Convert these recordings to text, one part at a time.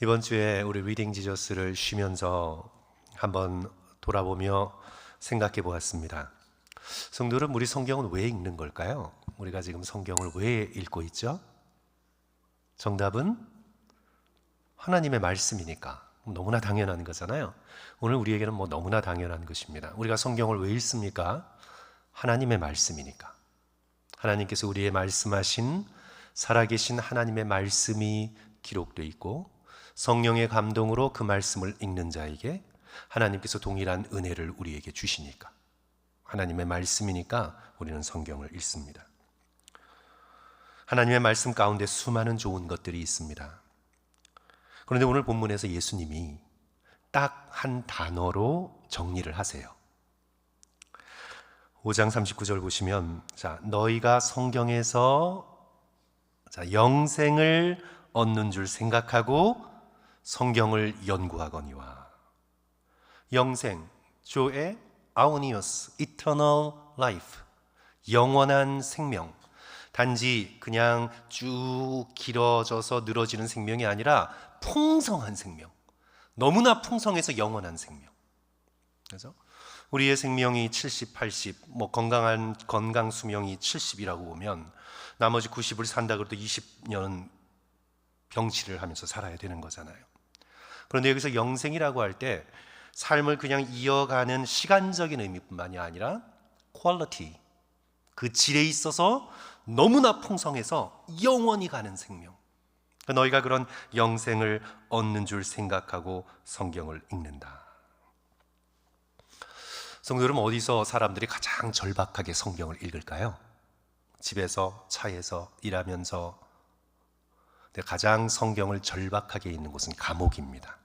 이번 주에 우리 리딩 지저스를 쉬면서 한번 돌아보며 생각해 보았습니다. 성도는 우리 성경은 왜 읽는 걸까요? 우리가 지금 성경을 왜 읽고 있죠? 정답은 하나님의 말씀이니까. 너무나 당연한 거잖아요. 오늘 우리에게는 너무나 당연한 것입니다. 우리가 성경을 왜 읽습니까? 하나님의 말씀이니까. 하나님께서 우리의 말씀하신 살아계신 하나님의 말씀이 기록되어 있고 성령의 감동으로 그 말씀을 읽는 자에게 하나님께서 동일한 은혜를 우리에게 주시니까 하나님의 말씀이니까 우리는 성경을 읽습니다. 하나님의 말씀 가운데 수많은 좋은 것들이 있습니다. 그런데 오늘 본문에서 예수님이 딱 한 단어로 정리를 하세요. 5장 39절 보시면 너희가 성경에서 영생을 얻는 줄 생각하고 성경을 연구하거니와. 영생, 조에 아우니오스, eternal life, 영원한 생명. 단지 그냥 쭉 길어져서 늘어지는 생명이 아니라 풍성한 생명. 너무나 풍성해서 영원한 생명. 그래서 우리의 생명이 70, 80, 건강한 건강 수명이 70이라고 보면 나머지 90을 산다 그래도 20년은 병치를 하면서 살아야 되는 거잖아요. 그런데 여기서 영생이라고 할 때 삶을 그냥 이어가는 시간적인 의미뿐만이 아니라 퀄리티, 그 질에 있어서 너무나 풍성해서 영원히 가는 생명. 너희가 그런 영생을 얻는 줄 생각하고 성경을 읽는다. 성도 여러분, 어디서 사람들이 가장 절박하게 성경을 읽을까요? 집에서, 차에서, 일하면서. 가장 성경을 절박하게 읽는 곳은 감옥입니다.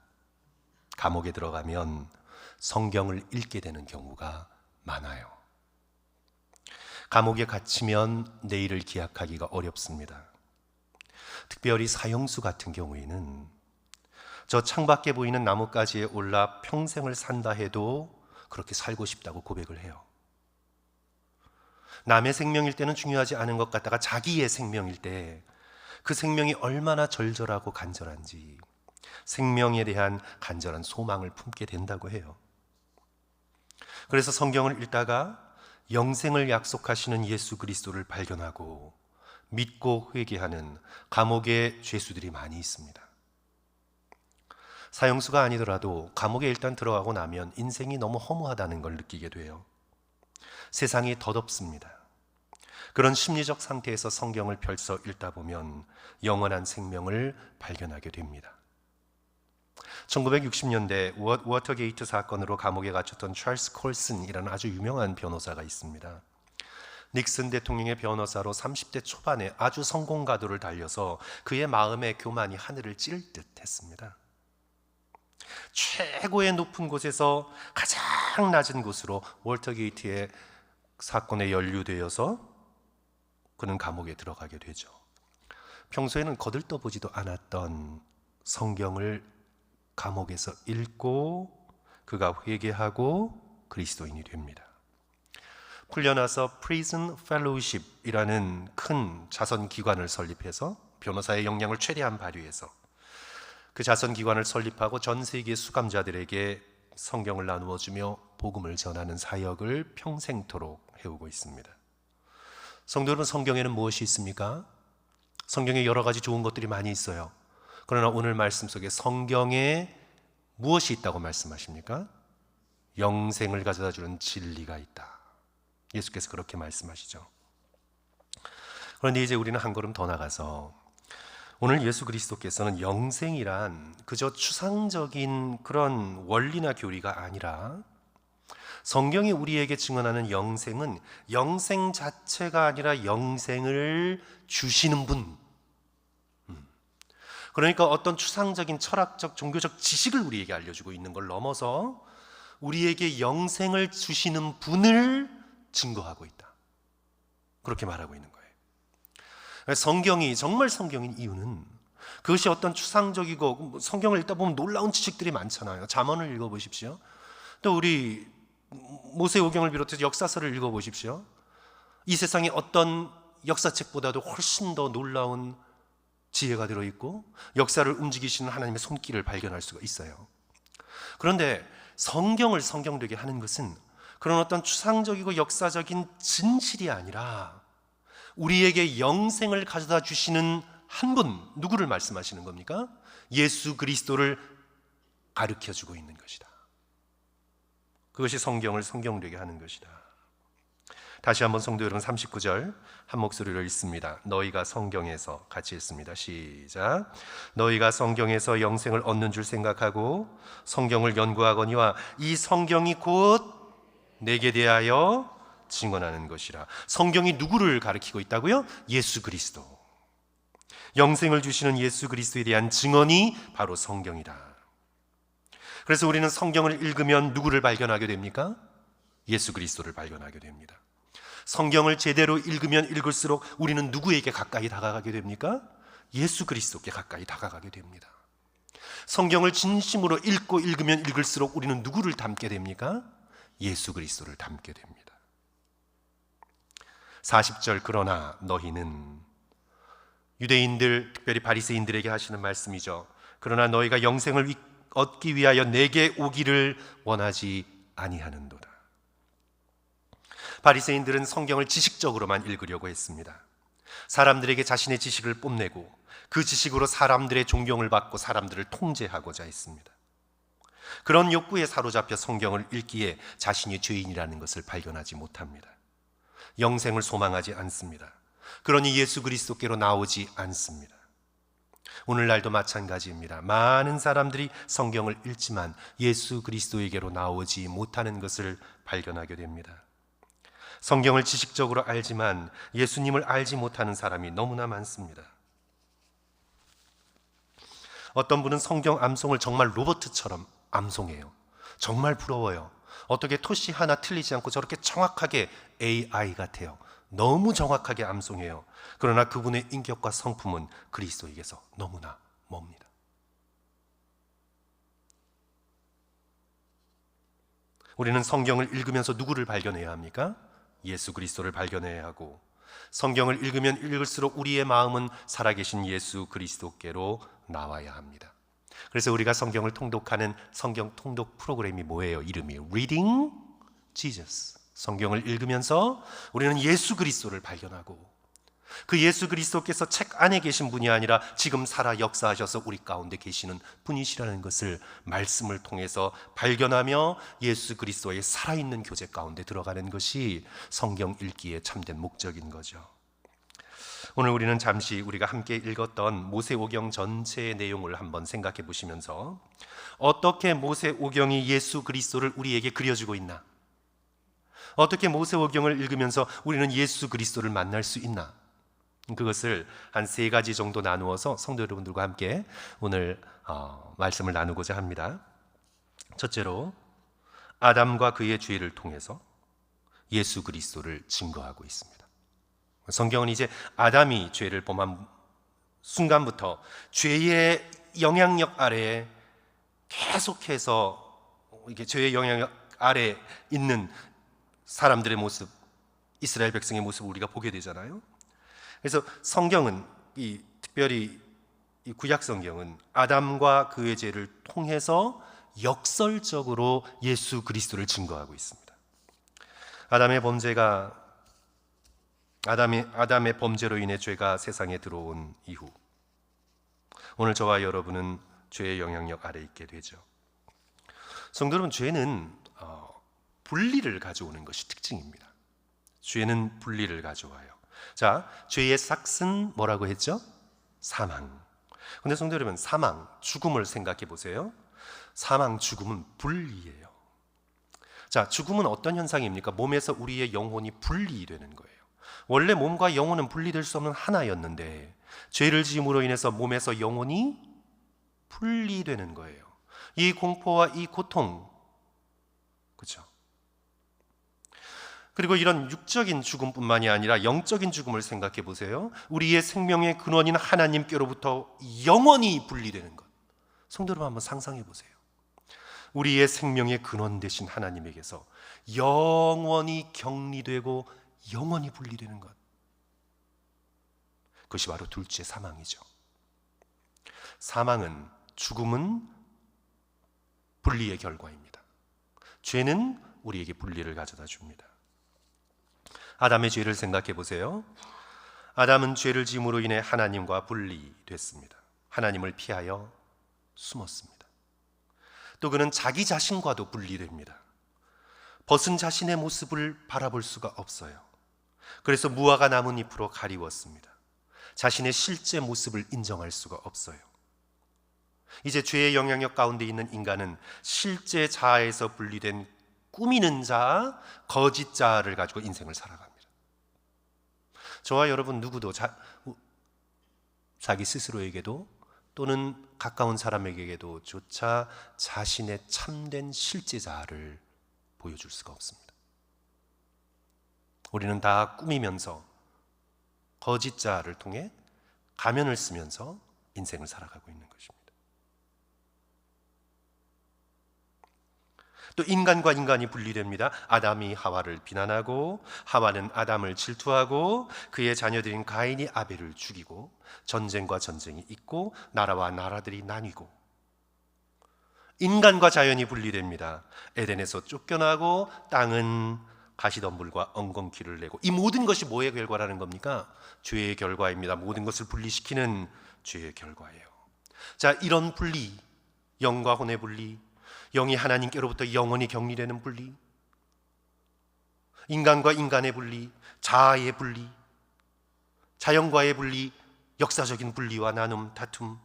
감옥에 들어가면 성경을 읽게 되는 경우가 많아요. 감옥에 갇히면 내일을 기약하기가 어렵습니다. 특별히 사형수 같은 경우에는 저 창밖에 보이는 나뭇가지에 올라 평생을 산다 해도 그렇게 살고 싶다고 고백을 해요. 남의 생명일 때는 중요하지 않은 것 같다가 자기의 생명일 때 그 생명이 얼마나 절절하고 간절한지 생명에 대한 간절한 소망을 품게 된다고 해요. 그래서 성경을 읽다가 영생을 약속하시는 예수 그리스도를 발견하고 믿고 회개하는 감옥의 죄수들이 많이 있습니다. 사형수가 아니더라도 감옥에 일단 들어가고 나면 인생이 너무 허무하다는 걸 느끼게 돼요. 세상이 덧없습니다. 그런 심리적 상태에서 성경을 펼쳐 읽다 보면 영원한 생명을 발견하게 됩니다. 1960년대 워터게이트 사건으로 감옥에 갇혔던 찰스 콜슨이라는 아주 유명한 변호사가 있습니다. 닉슨 대통령의 변호사로 30대 초반에 아주 성공 가도를 달려서 그의 마음의 교만이 하늘을 찌를 듯 했습니다. 최고의 높은 곳에서 가장 낮은 곳으로 워터게이트의 사건에 연루되어서 그는 감옥에 들어가게 되죠. 평소에는 거들떠보지도 않았던 성경을 감옥에서 읽고 그가 회개하고 그리스도인이 됩니다. 풀려나서 Prison Fellowship이라는 큰 자선기관을 설립해서 변호사의 역량을 최대한 발휘해서 그 자선기관을 설립하고 전 세계 수감자들에게 성경을 나누어주며 복음을 전하는 사역을 평생토록 해오고 있습니다. 성도 여러분, 성경에는 무엇이 있습니까? 성경에 여러 가지 좋은 것들이 많이 있어요. 그러나 오늘 말씀 속에 성경에 무엇이 있다고 말씀하십니까? 영생을 가져다 주는 진리가 있다. 예수께서 그렇게 말씀하시죠. 그런데 이제 우리는 한 걸음 더 나가서 오늘 예수 그리스도께서는 영생이란 그저 추상적인 그런 원리나 교리가 아니라 성경이 우리에게 증언하는 영생은 영생 자체가 아니라 영생을 주시는 분. 그러니까 어떤 추상적인 철학적 종교적 지식을 우리에게 알려주고 있는 걸 넘어서 우리에게 영생을 주시는 분을 증거하고 있다. 그렇게 말하고 있는 거예요. 성경이 정말 성경인 이유는 그것이 어떤 추상적이고 성경을 읽다 보면 놀라운 지식들이 많잖아요. 잠언을 읽어보십시오. 또 우리 모세오경을 비롯해서 역사서를 읽어보십시오. 이 세상에 어떤 역사책보다도 훨씬 더 놀라운 지혜가 들어있고 역사를 움직이시는 하나님의 손길을 발견할 수가 있어요. 그런데 성경을 성경되게 하는 것은 그런 어떤 추상적이고 역사적인 진실이 아니라 우리에게 영생을 가져다 주시는 한 분, 누구를 말씀하시는 겁니까? 예수 그리스도를 가르쳐주고 있는 것이다. 그것이 성경을 성경되게 하는 것이다. 다시 한번 성도 여러분, 39절 한 목소리로 읽습니다. 너희가 성경에서, 같이 읽습니다. 시작. 너희가 성경에서 영생을 얻는 줄 생각하고 성경을 연구하거니와 이 성경이 곧 내게 대하여 증언하는 것이라. 성경이 누구를 가리키고 있다고요? 예수 그리스도. 영생을 주시는 예수 그리스도에 대한 증언이 바로 성경이다. 그래서 우리는 성경을 읽으면 누구를 발견하게 됩니까? 예수 그리스도를 발견하게 됩니다. 성경을 제대로 읽으면 읽을수록 우리는 누구에게 가까이 다가가게 됩니까? 예수 그리스도께 가까이 다가가게 됩니다. 성경을 진심으로 읽고 읽으면 읽을수록 우리는 누구를 닮게 됩니까? 예수 그리스도를 닮게 됩니다. 40절 그러나 너희는, 유대인들 특별히 바리새인들에게 하시는 말씀이죠. 그러나 너희가 영생을 얻기 위하여 내게 오기를 원하지 아니하는도다. 바리새인들은 성경을 지식적으로만 읽으려고 했습니다. 사람들에게 자신의 지식을 뽐내고 그 지식으로 사람들의 존경을 받고 사람들을 통제하고자 했습니다. 그런 욕구에 사로잡혀 성경을 읽기에 자신이 죄인이라는 것을 발견하지 못합니다. 영생을 소망하지 않습니다. 그러니 예수 그리스도께로 나오지 않습니다. 오늘날도 마찬가지입니다. 많은 사람들이 성경을 읽지만 예수 그리스도에게로 나오지 못하는 것을 발견하게 됩니다. 성경을 지식적으로 알지만 예수님을 알지 못하는 사람이 너무나 많습니다. 어떤 분은 성경 암송을 정말 로봇처럼 암송해요. 정말 부러워요. 어떻게 토시 하나 틀리지 않고 저렇게 정확하게 AI 같아요. 너무 정확하게 암송해요. 그러나 그분의 인격과 성품은 그리스도에게서 너무나 멉니다. 우리는 성경을 읽으면서 누구를 발견해야 합니까? 예수 그리스도를 발견해야 하고, 성경을 읽으면 읽을수록 우리의 마음은 살아계신 예수 그리스도께로 나와야 합니다. 그래서 우리가 성경을 통독하는 성경 통독 프로그램이 뭐예요? 이름이 Reading Jesus. 성경을 읽으면서 우리는 예수 그리스도를 발견하고, 그 예수 그리스도께서 책 안에 계신 분이 아니라 지금 살아 역사하셔서 우리 가운데 계시는 분이시라는 것을 말씀을 통해서 발견하며 예수 그리스도의 살아있는 교제 가운데 들어가는 것이 성경 읽기의 참된 목적인 거죠. 오늘 우리는 잠시 우리가 함께 읽었던 모세오경 전체의 내용을 한번 생각해 보시면서 어떻게 모세오경이 예수 그리스도를 우리에게 그려주고 있나? 어떻게 모세오경을 읽으면서 우리는 예수 그리스도를 만날 수 있나? 그것을 한 3가지 정도 나누어서 성도 여러분들과 함께 오늘 말씀을 나누고자 합니다. 첫째로, 아담과 그의 죄를 통해서 예수 그리스도를 증거하고 있습니다. 성경은 이제 아담이 죄를 범한 순간부터 죄의 영향력 아래에 계속해서 이게 죄의 영향력 아래에 있는 사람들의 모습, 이스라엘 백성의 모습을 우리가 보게 되잖아요. 그래서 성경은 특별히 이 구약 성경은 아담과 그의 죄를 통해서 역설적으로 예수 그리스도를 증거하고 있습니다. 아담의 범죄로 인해 죄가 세상에 들어온 이후 오늘 저와 여러분은 죄의 영향력 아래에 있게 되죠. 성도 여러분, 죄는 분리를 가져오는 것이 특징입니다. 죄는 분리를 가져와요. 자, 죄의 삭은 뭐라고 했죠? 사망. 근데 성도 여러분, 사망, 죽음을 생각해 보세요. 사망, 죽음은 분리예요. 자, 죽음은 어떤 현상입니까? 몸에서 우리의 영혼이 분리되는 거예요. 원래 몸과 영혼은 분리될 수 없는 하나였는데 죄를 지음으로 인해서 몸에서 영혼이 분리되는 거예요. 이 공포와 이 고통, 그렇죠? 그리고 이런 육적인 죽음뿐만이 아니라 영적인 죽음을 생각해 보세요. 우리의 생명의 근원인 하나님께로부터 영원히 분리되는 것. 성도 여러분, 한번 상상해 보세요. 우리의 생명의 근원 되신 하나님에게서 영원히 격리되고 영원히 분리되는 것. 그것이 바로 둘째 사망이죠. 사망은, 죽음은 분리의 결과입니다. 죄는 우리에게 분리를 가져다 줍니다. 아담의 죄를 생각해 보세요. 아담은 죄를 지음으로 인해 하나님과 분리됐습니다. 하나님을 피하여 숨었습니다. 또 그는 자기 자신과도 분리됩니다. 벗은 자신의 모습을 바라볼 수가 없어요. 그래서 무화과 나뭇잎으로 가리웠습니다. 자신의 실제 모습을 인정할 수가 없어요. 이제 죄의 영향력 가운데 있는 인간은 실제 자아에서 분리된 꾸미는 자, 거짓 자아를 가지고 인생을 살아갑니다. 저와 여러분 누구도 자기 스스로에게도 또는 가까운 사람에게도 조차 자신의 참된 실제 자아를 보여줄 수가 없습니다. 우리는 다 꾸미면서 거짓 자아를 통해 가면을 쓰면서 인생을 살아가고 있는 것입니다. 또 인간과 인간이 분리됩니다. 아담이 하와를 비난하고 하와는 아담을 질투하고 그의 자녀들인 가인이 아벨을 죽이고 전쟁과 전쟁이 있고 나라와 나라들이 나뉘고 인간과 자연이 분리됩니다. 에덴에서 쫓겨나고 땅은 가시덤불과 엉겅퀴를 내고 이 모든 것이 뭐의 결과라는 겁니까? 죄의 결과입니다. 모든 것을 분리시키는 죄의 결과예요. 자, 이런 분리, 영과 혼의 분리, 영이 하나님께로부터 영원히 격리되는 분리, 인간과 인간의 분리, 자아의 분리, 자연과의 분리, 역사적인 분리와 나눔, 다툼.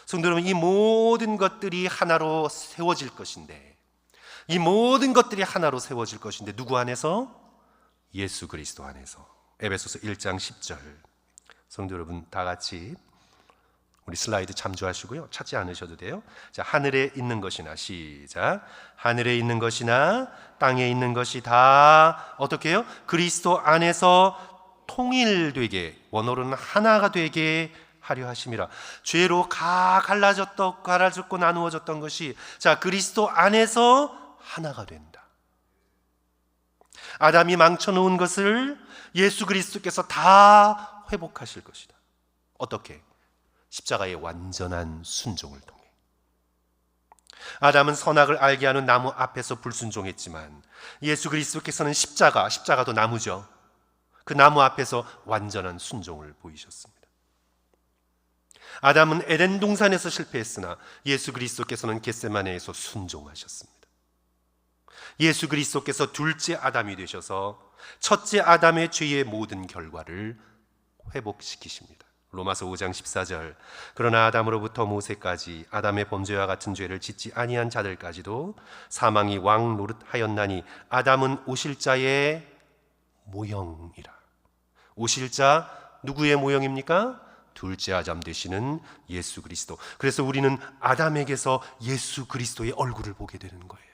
성도 여러분, 이 모든 것들이 하나로 세워질 것인데, 이 모든 것들이 하나로 세워질 것인데 누구 안에서? 예수 그리스도 안에서. 에베소서 1장 10절. 성도 여러분 다 같이 우리 슬라이드 참조하시고요. 찾지 않으셔도 돼요. 자, 하늘에 있는 것이나, 시작. 하늘에 있는 것이나 땅에 있는 것이 다 어떻게 해요? 그리스도 안에서 통일되게, 원어로는 하나가 되게 하려 하심이라. 죄로 갈라졌고 나누어졌던 것이 자, 그리스도 안에서 하나가 된다. 아담이 망쳐놓은 것을 예수 그리스도께서 다 회복하실 것이다. 어떻게? 십자가의 완전한 순종을 통해. 아담은 선악을 알게 하는 나무 앞에서 불순종했지만 예수 그리스도께서는 십자가도 나무죠. 그 나무 앞에서 완전한 순종을 보이셨습니다. 아담은 에덴 동산에서 실패했으나 예수 그리스도께서는 겟세마네에서 순종하셨습니다. 예수 그리스도께서 둘째 아담이 되셔서 첫째 아담의 죄의 모든 결과를 회복시키십니다. 로마서 5장 14절. 그러나 아담으로부터 모세까지 아담의 범죄와 같은 죄를 짓지 아니한 자들까지도 사망이 왕 노릇하였나니 아담은 오실 자의 모형이라. 오실 자 누구의 모형입니까? 둘째 아담 되시는 예수 그리스도. 그래서 우리는 아담에게서 예수 그리스도의 얼굴을 보게 되는 거예요.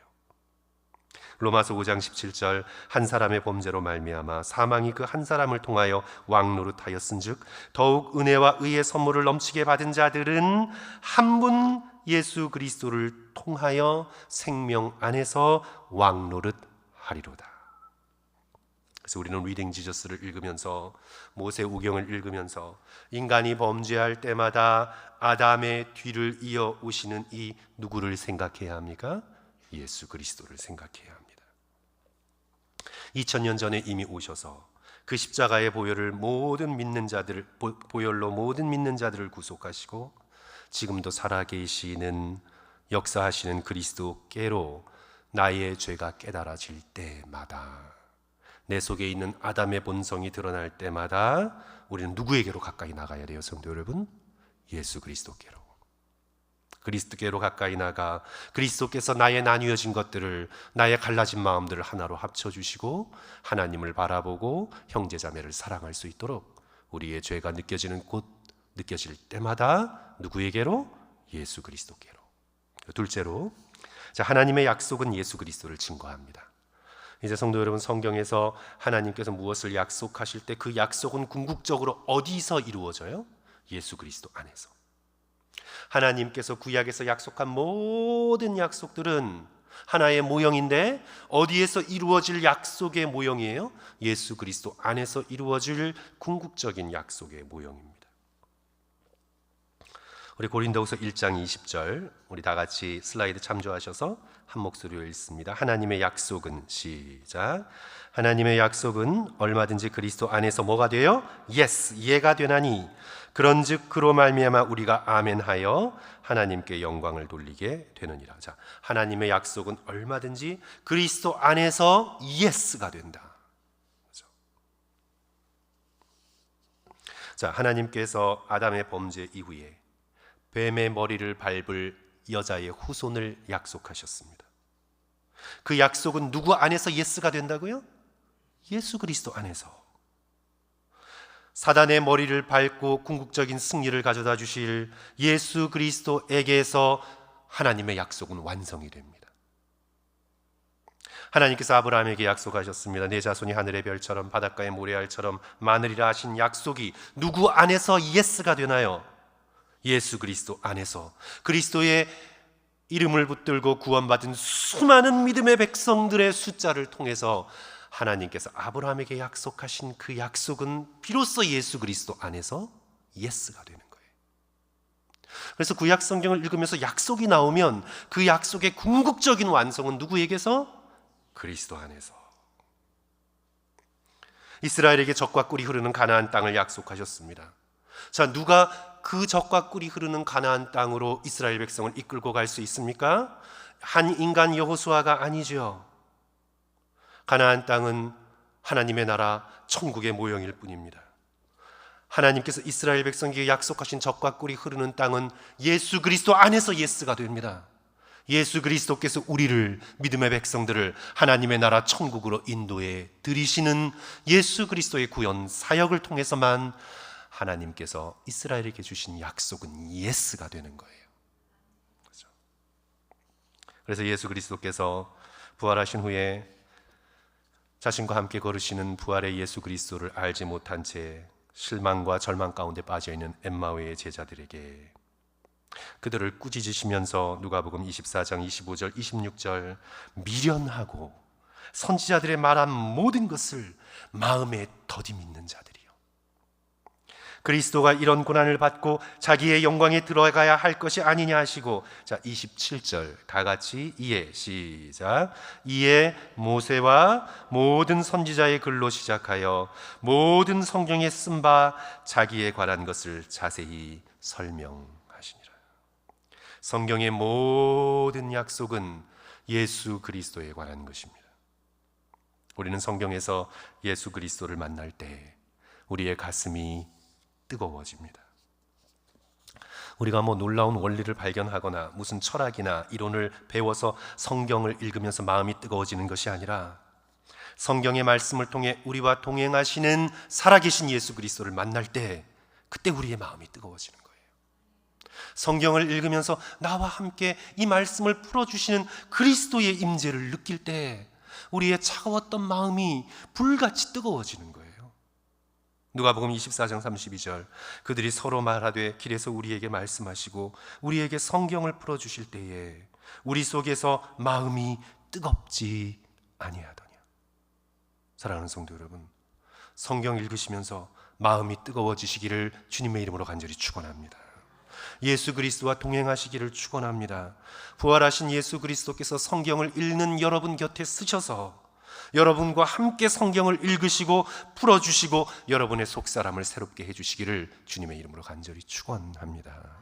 로마서 5장 17절. 한 사람의 범죄로 말미암아 사망이 그 한 사람을 통하여 왕노릇하였은즉 더욱 은혜와 의의 선물을 넘치게 받은 자들은 한 분 예수 그리스도를 통하여 생명 안에서 왕노릇하리로다. 그래서 우리는 리딩 지저스를 읽으면서, 모세 우경을 읽으면서 인간이 범죄할 때마다 아담의 뒤를 이어 오시는 이 누구를 생각해야 합니까? 예수 그리스도를 생각해야 합니다. 2000년 전에 이미 오셔서 그 십자가의 보혈로 모든 믿는 자들을 구속하시고 지금도 살아계시는, 역사하시는 그리스도께로 나의 죄가 깨달아질 때마다, 내 속에 있는 아담의 본성이 드러날 때마다 우리는 누구에게로 가까이 나가야 돼요, 성도 여러분? 예수 그리스도께로. 그리스도께로 가까이 나가 그리스도께서 나의 나뉘어진 것들을, 나의 갈라진 마음들을 하나로 합쳐주시고 하나님을 바라보고 형제자매를 사랑할 수 있도록 우리의 죄가 느껴질 때마다 누구에게로? 예수 그리스도께로. 둘째로, 자, 하나님의 약속은 예수 그리스도를 증거합니다. 이제 성도 여러분, 성경에서 하나님께서 무엇을 약속하실 때 그 약속은 궁극적으로 어디서 이루어져요? 예수 그리스도 안에서. 하나님께서 구약에서 약속한 모든 약속들은 하나의 모형인데 어디에서 이루어질 약속의 모형이에요? 예수 그리스도 안에서 이루어질 궁극적인 약속의 모형입니다. 우리 고린도후서 1장 20절 우리 다 같이 슬라이드 참조하셔서 한 목소리로 읽습니다. 하나님의 약속은 시작. 하나님의 약속은 얼마든지 그리스도 안에서 뭐가 돼요? yes, 예가 되나니 그런즉 그로 말미암아 우리가 아멘하여 하나님께 영광을 돌리게 되느니라. 자, 하나님의 약속은 얼마든지 그리스도 안에서 yes가 된다. 그렇죠? 자, 하나님께서 아담의 범죄 이후에 뱀의 머리를 밟을 여자의 후손을 약속하셨습니다. 그 약속은 누구 안에서 예스가 된다고요? 예수 그리스도 안에서. 사단의 머리를 밟고 궁극적인 승리를 가져다 주실 예수 그리스도에게서 하나님의 약속은 완성이 됩니다. 하나님께서 아브라함에게 약속하셨습니다. 내 자손이 하늘의 별처럼 바닷가의 모래알처럼 많으리라 하신 약속이 누구 안에서 예스가 되나요? 예수 그리스도 안에서. 그리스도의 이름을 붙들고 구원받은 수많은 믿음의 백성들의 숫자를 통해서 하나님께서 아브라함에게 약속하신 그 약속은 비로소 예수 그리스도 안에서 예스가 되는 거예요. 그래서 구약 성경을 읽으면서 약속이 나오면 그 약속의 궁극적인 완성은 누구에게서? 그리스도 안에서. 이스라엘에게 젖과 꿀이 흐르는 가나안 땅을 약속하셨습니다. 자, 누가 그 젖과 꿀이 흐르는 가나안 땅으로 이스라엘 백성을 이끌고 갈 수 있습니까? 한 인간 여호수아가 아니죠. 가나안 땅은 하나님의 나라 천국의 모형일 뿐입니다. 하나님께서 이스라엘 백성에게 약속하신 젖과 꿀이 흐르는 땅은 예수 그리스도 안에서 예스가 됩니다. 예수 그리스도께서 우리를, 믿음의 백성들을 하나님의 나라 천국으로 인도해 들이시는 예수 그리스도의 구원 사역을 통해서만 하나님께서 이스라엘에게 주신 약속은 예스가 되는 거예요. 그렇죠? 그래서 예수 그리스도께서 부활하신 후에 자신과 함께 걸으시는 부활의 예수 그리스도를 알지 못한 채 실망과 절망 가운데 빠져있는 엠마오의 제자들에게 그들을 꾸짖으시면서 누가복음 24장 25절 26절 미련하고 선지자들의 말한 모든 것을 마음에 더디 믿는 자들이요, 그리스도가 이런 고난을 받고 자기의 영광에 들어가야 할 것이 아니냐 하시고, 자 27절 다 같이 이에 시작. 이에 모세와 모든 선지자의 글로 시작하여 모든 성경에 쓴 바 자기에 관한 것을 자세히 설명하시니라. 성경의 모든 약속은 예수 그리스도에 관한 것입니다. 우리는 성경에서 예수 그리스도를 만날 때 우리의 가슴이 뜨거워집니다. 우리가 놀라운 원리를 발견하거나 무슨 철학이나 이론을 배워서 성경을 읽으면서 마음이 뜨거워지는 것이 아니라 성경의 말씀을 통해 우리와 동행하시는 살아계신 예수 그리스도를 만날 때 그때 우리의 마음이 뜨거워지는 거예요. 성경을 읽으면서 나와 함께 이 말씀을 풀어주시는 그리스도의 임재를 느낄 때 우리의 차가웠던 마음이 불같이 뜨거워지는 거예요. 누가복음 24장 32절 그들이 서로 말하되 길에서 우리에게 말씀하시고 우리에게 성경을 풀어주실 때에 우리 속에서 마음이 뜨겁지 아니하더냐. 사랑하는 성도 여러분, 성경 읽으시면서 마음이 뜨거워지시기를 주님의 이름으로 간절히 축원합니다. 예수 그리스도와 동행하시기를 축원합니다. 부활하신 예수 그리스도께서 성경을 읽는 여러분 곁에 쓰셔서 여러분과 함께 성경을 읽으시고 풀어주시고 여러분의 속사람을 새롭게 해주시기를 주님의 이름으로 간절히 축원합니다.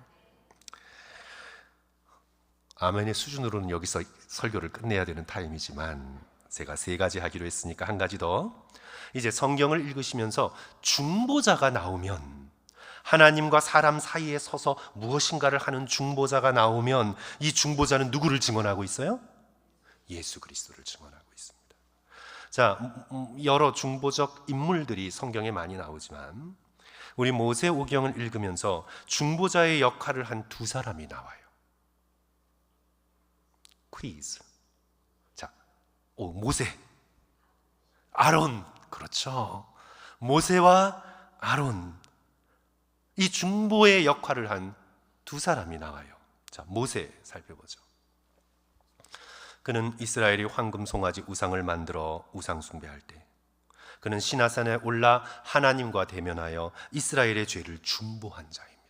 아멘의 수준으로는 여기서 설교를 끝내야 되는 타임이지만 제가 3가지 하기로 했으니까 1가지 더. 이제 성경을 읽으시면서 중보자가 나오면, 하나님과 사람 사이에 서서 무엇인가를 하는 중보자가 나오면 이 중보자는 누구를 증언하고 있어요? 예수 그리스도를 증언하고 있습니다. 자, 여러 중보적 인물들이 성경에 많이 나오지만 우리 모세오경을 읽으면서 중보자의 역할을 한 2사람이 나와요. 퀴즈. 자, 모세, 아론. 그렇죠. 모세와 아론. 이 중보의 역할을 한 2사람이 나와요. 자, 모세 살펴보죠. 그는 이스라엘이 황금 송아지 우상을 만들어 우상 숭배할 때 그는 시나산에 올라 하나님과 대면하여 이스라엘의 죄를 중보한 자입니다.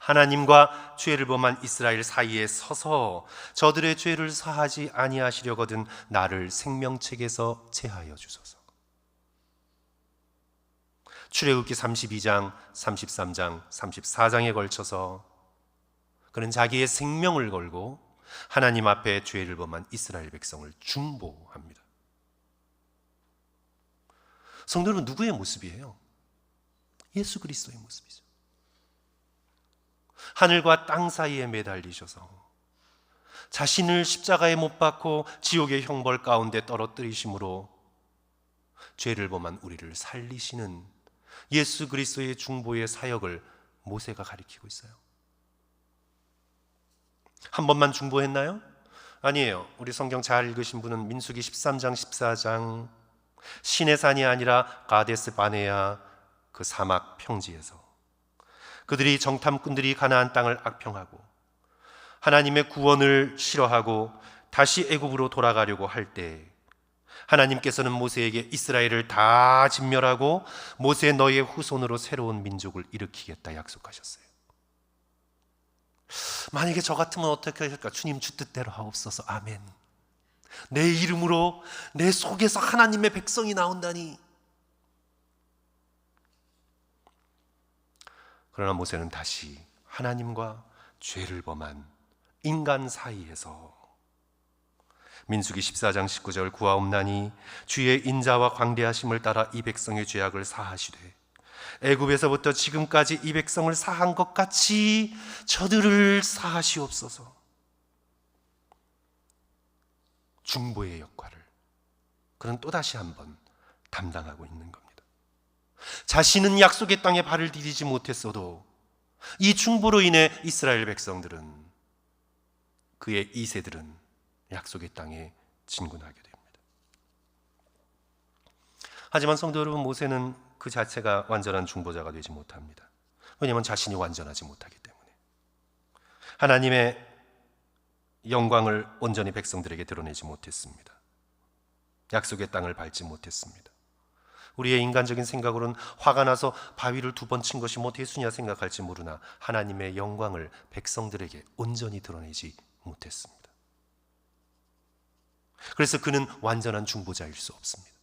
하나님과 죄를 범한 이스라엘 사이에 서서 저들의 죄를 사하지 아니하시려거든 나를 생명책에서 제하여 주소서. 출애굽기 32장, 33장, 34장에 걸쳐서 그는 자기의 생명을 걸고 하나님 앞에 죄를 범한 이스라엘 백성을 중보합니다. 성도는 누구의 모습이에요? 예수 그리스도의 모습이죠. 하늘과 땅 사이에 매달리셔서 자신을 십자가에 못 박고 지옥의 형벌 가운데 떨어뜨리심으로 죄를 범한 우리를 살리시는 예수 그리스도의 중보의 사역을 모세가 가리키고 있어요. 한 번만 중보했나요? 아니에요. 우리 성경 잘 읽으신 분은 민수기 13장 14장 시내산이 아니라 가데스 바네아 그 사막 평지에서 그들이 정탐꾼들이 가나안 땅을 악평하고 하나님의 구원을 싫어하고 다시 애굽으로 돌아가려고 할 때 하나님께서는 모세에게 이스라엘을 다 진멸하고 모세 너희의 후손으로 새로운 민족을 일으키겠다 약속하셨어요. 만약에 저 같으면 어떻게 할까? 주님 주 뜻대로 하옵소서. 아멘. 내 이름으로 내 속에서 하나님의 백성이 나온다니. 그러나 모세는 다시 하나님과 죄를 범한 인간 사이에서 민수기 14장 19절 구하옵나니 주의 인자와 광대하심을 따라 이 백성의 죄악을 사하시되 애굽에서부터 지금까지 이 백성을 사한 것 같이 저들을 사하시옵소서. 중보의 역할을 그는 또다시 한번 담당하고 있는 겁니다. 자신은 약속의 땅에 발을 디디지 못했어도 이 중보로 인해 이스라엘 백성들은, 그의 2세들은 약속의 땅에 진군하게 됩니다. 하지만 성도 여러분, 모세는 그 자체가 완전한 중보자가 되지 못합니다. 왜냐하면 자신이 완전하지 못하기 때문에. 하나님의 영광을 온전히 백성들에게 드러내지 못했습니다. 약속의 땅을 밟지 못했습니다. 우리의 인간적인 생각으로는 화가 나서 바위를 2번 친 것이 뭐 대수냐 생각할지 모르나 하나님의 영광을 백성들에게 온전히 드러내지 못했습니다. 그래서 그는 완전한 중보자일 수 없습니다.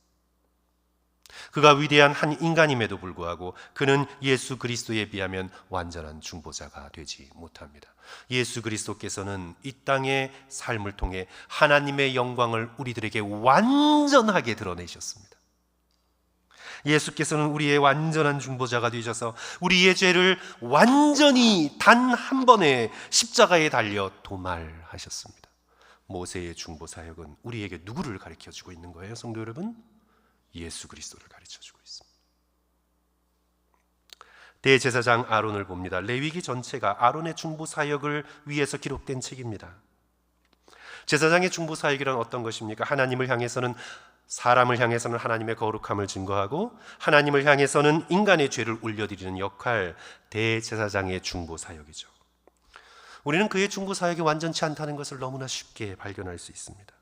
그가 위대한 한 인간임에도 불구하고 그는 예수 그리스도에 비하면 완전한 중보자가 되지 못합니다. 예수 그리스도께서는 이 땅의 삶을 통해 하나님의 영광을 우리들에게 완전하게 드러내셨습니다. 예수께서는 우리의 완전한 중보자가 되셔서 우리의 죄를 완전히 단 한 번에 십자가에 달려 도말하셨습니다. 모세의 중보 사역은 우리에게 누구를 가르쳐주고 있는 거예요, 성도 여러분? 예수 그리스도를 가르쳐주고 있습니다. 대제사장 아론을 봅니다. 레위기 전체가 아론의 중보 사역을 위해서 기록된 책입니다. 제사장의 중보 사역이란 어떤 것입니까? 하나님을 향해서는, 사람을 향해서는 하나님의 거룩함을 증거하고 하나님을 향해서는 인간의 죄를 올려드리는 역할, 대제사장의 중보 사역이죠. 우리는 그의 중보 사역이 완전치 않다는 것을 너무나 쉽게 발견할 수 있습니다.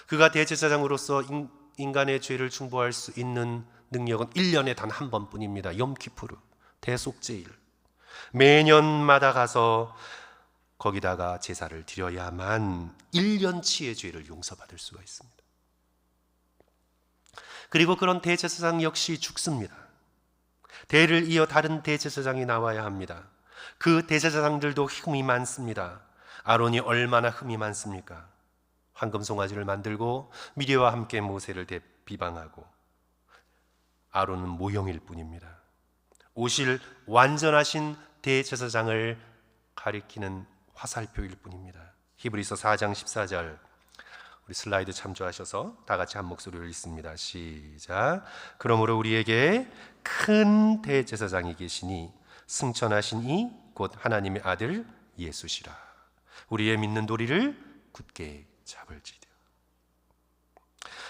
그가 대제사장으로서 인간의 죄를 중보할 수 있는 능력은 1년에 단 한 번뿐입니다. 염키푸르, 대속제일. 매년마다 가서 거기다가 제사를 드려야만 1년치의 죄를 용서받을 수가 있습니다. 그리고 그런 대제사장 역시 죽습니다. 대를 이어 다른 대제사장이 나와야 합니다. 그 대제사장들도 흠이 많습니다. 아론이 얼마나 흠이 많습니까? 황금송아지를 만들고 미리와 함께 모세를 비방하고, 아론은 모형일 뿐입니다. 오실 완전하신 대제사장을 가리키는 화살표일 뿐입니다. 히브리서 4장 14절, 우리 슬라이드 참조하셔서 다 같이 한 목소리로 읽습니다. 시작. 그러므로 우리에게 큰 대제사장이 계시니 승천하신 이 곧 하나님의 아들 예수시라. 우리의 믿는 도리를 굳게 잡을지되어.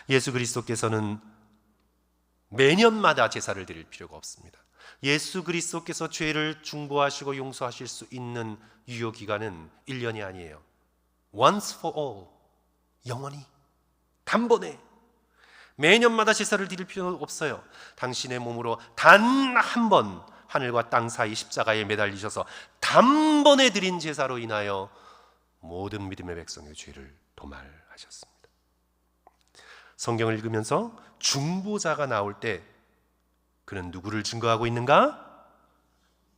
예수 그리스도께서는 매년마다 제사를 드릴 필요가 없습니다. 예수 그리스도께서 죄를 중보하시고 용서하실 수 있는 유효 기간은 1년이 아니에요. Once for all, 영원히, 단번에. 매년마다 제사를 드릴 필요는 없어요. 당신의 몸으로 단 한 번 하늘과 땅 사이 십자가에 매달리셔서 단번에 드린 제사로 인하여 모든 믿음의 백성의 죄를 도말하셨습니다. 성경을 읽으면서 중보자가 나올 때 그는 누구를 증거하고 있는가?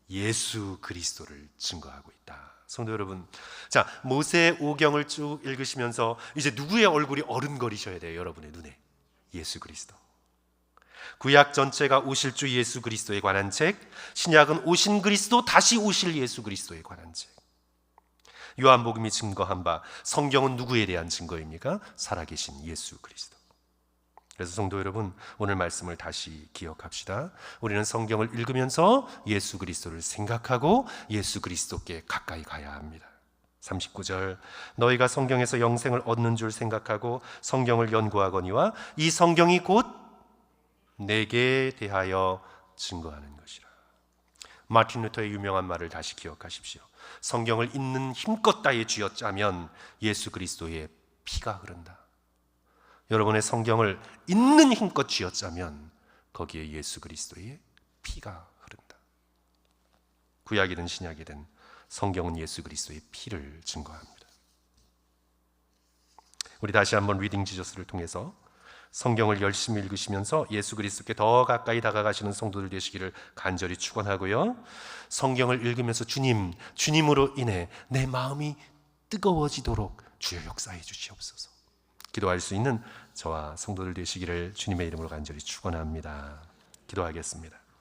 예수 그리스도를 증거하고 있다. 성도 여러분, 자, 모세 오경을 쭉 읽으시면서 이제 누구의 얼굴이 어른거리셔야 돼요? 여러분의 눈에 예수 그리스도. 구약 전체가 오실 주 예수 그리스도에 관한 책, 신약은 오신 그리스도 다시 오실 예수 그리스도에 관한 책. 요한복음이 증거한 바 성경은 누구에 대한 증거입니까? 살아계신 예수 그리스도. 그래서 성도 여러분, 오늘 말씀을 다시 기억합시다. 우리는 성경을 읽으면서 예수 그리스도를 생각하고 예수 그리스도께 가까이 가야 합니다. 39절, 너희가 성경에서 영생을 얻는 줄 생각하고 성경을 연구하거니와 이 성경이 곧 내게 대하여 증거하는 것이라. 마틴 루터의 유명한 말을 다시 기억하십시오. 성경을 읽는 힘껏 다해 쥐어짜면 예수 그리스도의 피가 흐른다. 여러분의 성경을 읽는 힘껏 쥐어짜면 거기에 예수 그리스도의 피가 흐른다. 구약이든 신약이든 성경은 예수 그리스도의 피를 증거합니다. 우리 다시 한번 리딩 지저스를 통해서 성경을 열심히 읽으시면서 예수 그리스도께 더 가까이 다가가시는 성도들 되시기를 간절히 축원하고요. 성경을 읽으면서 주님으로 인해 내 마음이 뜨거워지도록 주여 역사해 주시옵소서. 기도할 수 있는 저와 성도들 되시기를 주님의 이름으로 간절히 축원합니다. 기도하겠습니다.